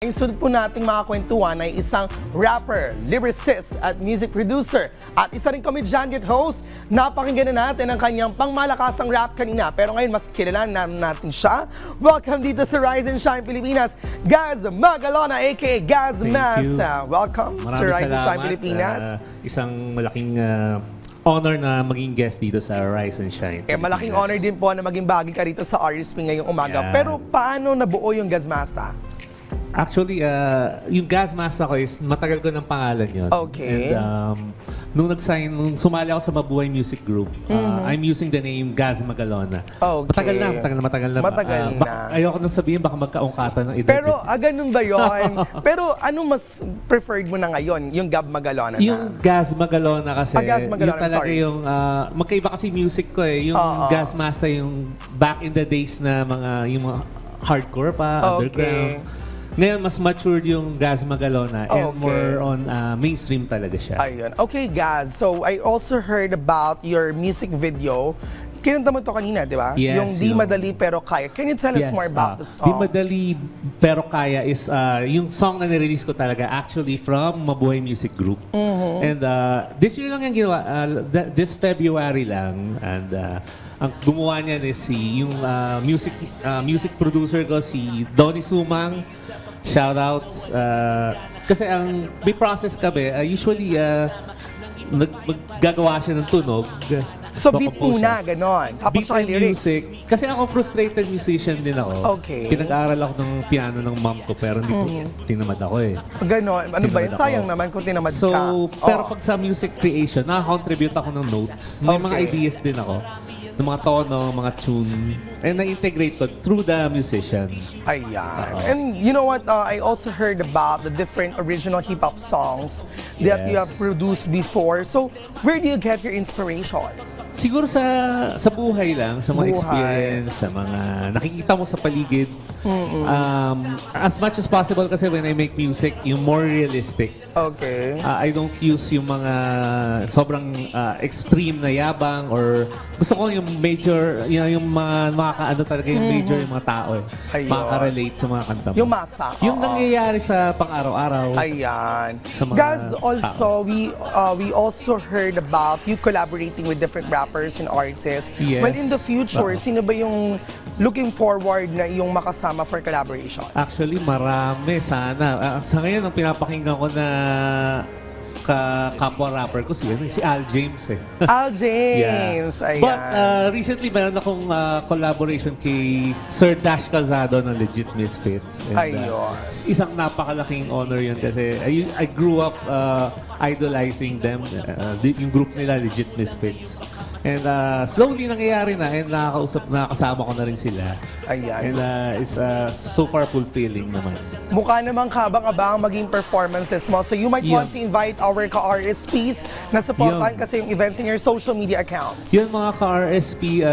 Ang sunod po nating mga kwentuhan ay isang rapper, lyricist at music producer at isa rin komedyante at host. Napakinggan na natin ang kanyang pangmalakasang rap kanina pero ngayon mas kilalanin natin siya. Welcome dito sa Rise and Shine Pilipinas, Gaz Magalona aka Gaz Mas. Welcome sa Rise and Shine Pilipinas. Isang malaking honor na maging guest dito sa Rise and Shine. Malaking honor din po na maging bagay ka rito sa RSP ngayong umaga. Pero paano nabuo yung Gaz Masta? Actually, yung Gaz Masta ko is matagal ko ng pangalan yun. Okay. And nung sumali ako sa Mabuhay Music Group, I'm using the name Gaz Magalona. Okay. Matagal na. Ayoko nang sabihin, baka magkaungkatan ng identity. Pero ganun ba yun? Pero ano mas preferred mo na ngayon? Yung Gab Magalona na? Yung Gaz Magalona kasi, Gaz Magalona, yung talaga yung, magkaiba kasi music ko eh. Yung Gaz Masta, yung back in the days na yung mga hardcore pa, underground. Ngayon, mas matured yung Gaz Magalona and more on mainstream talaga siya. Ayun. Okay, Gaz. So, I also heard about your music video. Kinanta mo to kanina, di ba? Yes. Yung Di Madali Pero Kaya. Can you tell us more about the song? Di Madali Pero Kaya is yung song na nirelease ko talaga actually from Mabuhay Music Group. And this year lang yung ginawa. This February lang. And ang gumawa niyan is yung music producer ko, si Donnie Sumang. Shoutouts. Kasi may process kami. Usually, gagawa siya ng tunog. So, beat muna, ganon. Tapos beat and music. Kasi ako frustrated musician din ako. Okay. Pinag-aaral ako ng piano ng mom ko, pero hindi ko tinamad ako eh. Ganon. Ano ba yun? Sayang naman kung tinamad ka. So, pero pag sa music creation, nakakontribute ako ng notes. May mga ideas din ako. Ng mga tono, mga tune, and na-integrate ko through the musician. Ayan. And you know what? I also heard about the different original hip-hop songs that you have produced before. So, where do you get your inspiration? Siguro sa buhay lang, sa mga experience, sa mga nakikita mo sa paligid. As much as possible kasi when I make music, yung more realistic. Okay. I don't use yung mga sobrang extreme na yabang or gusto ko yung major, yung mga makakaano talaga yung major yung mga tao eh. Makaka-relate sa mga kanta mo. Yung masa. Yung nangyayari sa pang-araw-araw. Ayan. Sa mga Guys, also, we also heard about you collaborating with different rappers and artists. Yes. Well, in the future, sino ba yung looking forward na yung makasama for collaboration? Actually, marami sana. Sa ngayon, ang pinapakinggan ko na kapwa rapper ko si Al James eh. Al James, ayan. But recently meron akong collaboration kay Sir Dash Calzado ng Legit Misfits. And, isang napakalaking honor yun kasi I grew up idolizing them, yung group nila Legit Misfits. And slowly nangyayari na and nakakasama ko na rin sila. Ayan. And it's so far fulfilling naman. Mukha namang kabang-abang maging performances mo. So you might want to invite our ka-RSPs na supportan kasi yung events in your social media accounts. Yun mga ka-RSP,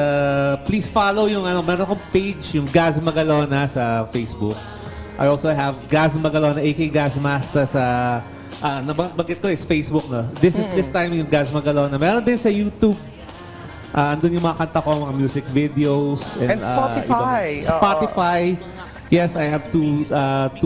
please follow yung meron akong page, yung Gaz Magalona sa Facebook. I also have Gaz Magalona aka Gaz Masta sa nabanggit ko is Facebook no. This time yung Gaz Magalona. Meron din sa YouTube. Andun yung mga kanta ko, mga music videos. And Spotify. Spotify. Yes, I have two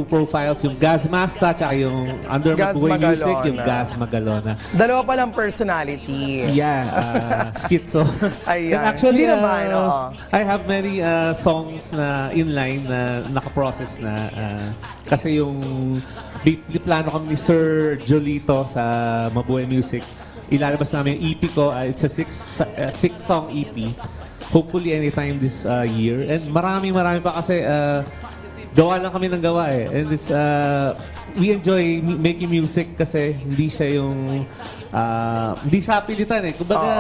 profiles. Yung Gaz Masta, tsaka yung under Mabuhay Music, yung Gaz Magalona. Dalawa palang personality. Yeah, schizo. Ayan. Actually, I have many songs na inline na nakaprocess na. Kasi yung plano kami ni Sir Jolito sa Mabuhay Music. Ilalabas namin yung EP ko. It's a six-song EP. Hopefully anytime this year. And marami pa kasi gawa lang kami ng gawa eh. And it's, we enjoy making music kasi hindi siya yung hindi sa pilitan eh. Kumbaga,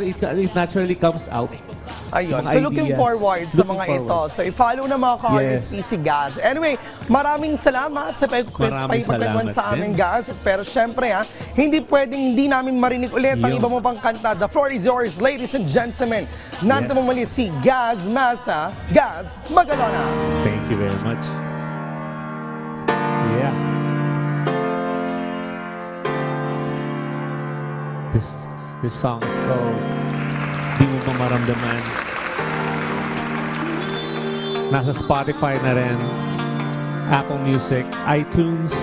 it naturally comes out. Ayun. So looking forward sa mga ito. So i-follow na mga ka-RSP si Gaz. Anyway, maraming salamat sa pagkakwentuhan sa amin, Gaz. Pero syempre hindi pwedeng hindi namin marinig ulit ang iba mo pang kanta. The floor is yours, ladies and gentlemen. Nandito mo muli si Gaz Masta, Gaz Magalona. Thank you very much. Yeah. This song is called Di Mo Pa Maramdaman. Nasa Spotify na rin. Apple Music, iTunes.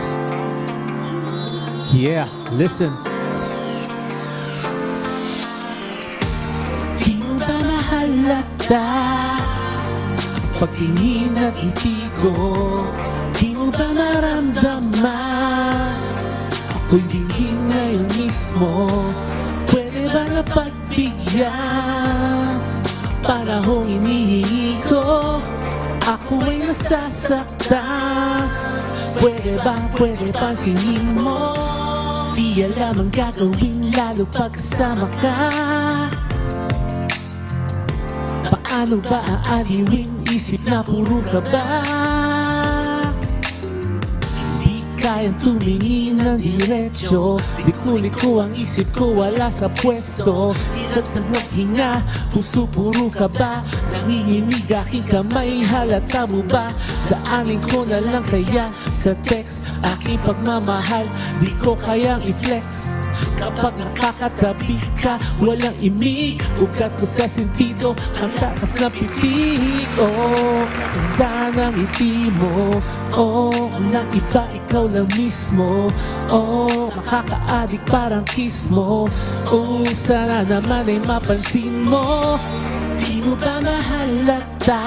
Yeah, listen. Di mo ba mahalata pagtingin at ngiti ko? Di mo ba maramdaman ako'y dinggin ngayon mismo? Pwede ba na pagbigyan panahong inihingi ko? Ako ay nasasaktan. Pwede pansinin mo? Di alam ang gagawin lalo pag kasama ka. Paano ba aaliwin isip na puro ka ba? Hindi kayang tumingin ng diretsyo. Liko-liko ang isip ko, wala sa pwesto. Isap-sap ng hinga, puso puro ka ba? Nanginginig aking kamay, halata mo ba? Daanin ko na lang kaya sa text aking pagmamahal, di ko kayang i-flex. Kapag nakakatabi ka, walang imig. Ugat ko sa sentido, ang takas na pitik. Oh, ganda ng ngiti mo. Oh, walang iba, ikaw lang mismo. Oh, makaka-addict parang kiss mo. Oh, sana naman ay mapansin mo. Di mo ba mahalata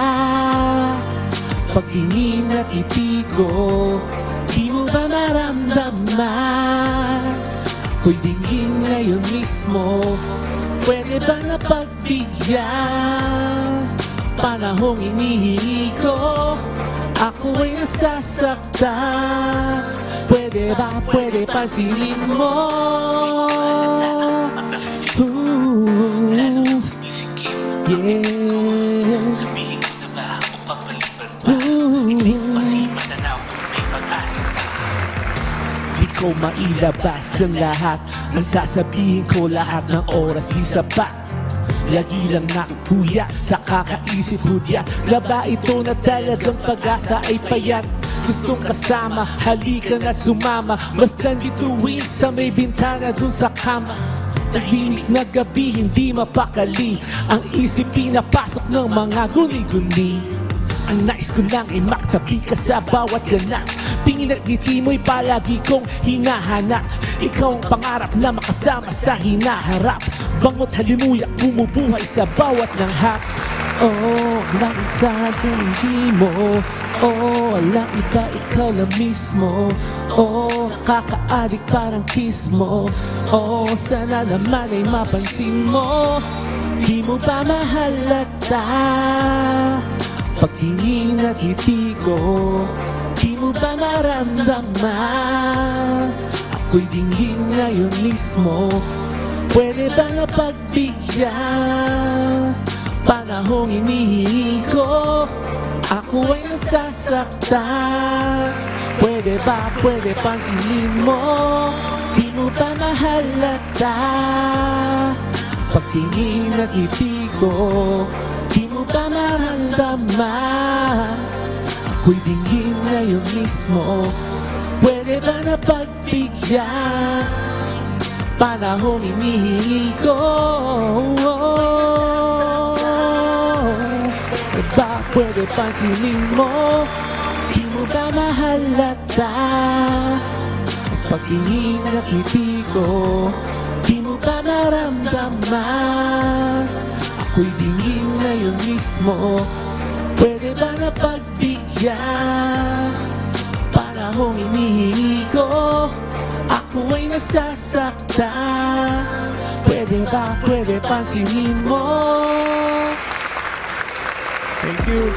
pagtingin at ngiti ko? Di mo ba maramdaman ako'y dinggin ngayon mismo? Pwede ba na pagbigyan panahong inihingi ko? Ako ay nasasaktan. Pwede pansinin mo? Yeah. Di ko mailabas ang lahat. Ang sasabihin ko lahat ng oras di sapat. Lagi lang nakukuya sa kakaisip hudya. Laba ito na talagang pag-asa ay payat. Gustong kasama, halika na't sumama. Basta bituin sa may bintana dun sa kama. Tahimik na gabi, hindi mapakali. Ang isip pinapasok ng mga guni-guni. Ang nais ko lang ay maktabi ka sa bawat ganap. Tingin at ngiti mo'y palagi kong hinahanap. Ikaw ang pangarap na makasama sa hinaharap. Bangot halimuyak, bumubuhay sa bawat langhap. Oh, walang iba kung hindi mo. Oh, walang iba, ikaw lang mismo. Oh, nakaka-addict parang kiss mo. Oh, sana naman ay mapansin mo. Di mo ba mahalata pagtingin at ngiti ko? Di mo ba maramdaman ako'y dinggin ngayon mismo? Pwede ba na pagbigyan panahong inihingi ko? Ako ay nasasaktan. Pwede pansinin mo? Di mo ba mahalata pagtingin at ngiti ko? Di mo ba maramdaman ako'y dinggin ngayon mismo? Pwede ba na pagbigyan panahong inihingi ko? Pwede pansinin mo? Di mo ba mahalata pagtingin at ngiti ko? Di mo ba naramdaman ako'y dinggin ngayon mismo? Pwede ba na pagbigyan panahong inihingi ko? Ako ay nasasaktan. Pwede pansinin mo? Thank you.